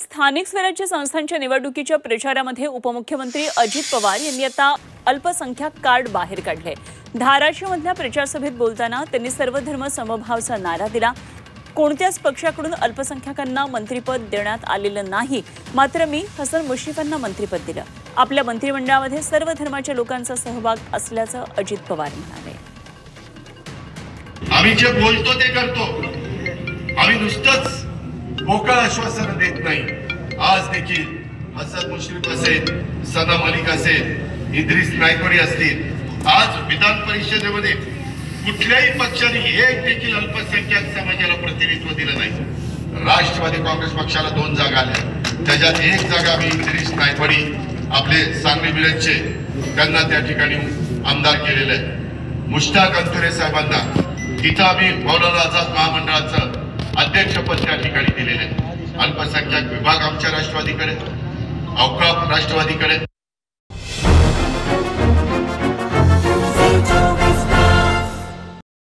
स्थानिक स्वराज्य संस्थांच्या निवडणुकीच्या प्रचारामध्ये उपमुख्यमंत्री अजित पवार यांनी आता अल्पसंख्याक कार्ड बाहेर काढले। धाराशिवमधल्या प्रचार सभेत बोलताना त्यांनी सर्वधर्म समभावचा नारा दिला। कोणत्याच पक्षाकडून अल्पसंख्याकांना मंत्रिपद देण्यात आलेलं नाही, मात्र मी हसन मुश्रीफांना मंत्रिपद दिलं। आपल्या मंत्रिमंडळामध्ये सर्व धर्माच्या लोकांचा सहभाग असल्याचं अजित पवार म्हणाले। आम्ही जे बोलतो ते करतो, आम्ही नुसतंच मोकळ आश्वासन देत नाही। आज देखील हसन मुश्रीफ असेल, सना मलिक असेल, इद्रिस नायकवडी असतील, आज विधान परिषदेमध्ये कुठल्याही पक्षाने एक देखील अल्पसंख्याक समाजाला प्रतिनिधित्व दिलं नाही। राष्ट्रवादी काँग्रेस पक्षाला 2 जागा आल्या, त्याच्यात 1 जागा आम्ही इद्रिस नायकवडी आपले सांगली मिरजचे त्यांना त्या ठिकाणी आमदार केलेलं आहे। मुश्ताक अंतुरे साहेबांना तिथं आम्ही मौलाना आझाद महामंडळाचं अध्यक्षपद त्या ठिकाणी दिलेलं आहे। अल्पसंख्याक विभाग आमच्या राष्ट्रवादीकडे, औकाफ राष्ट्रवादीकडे।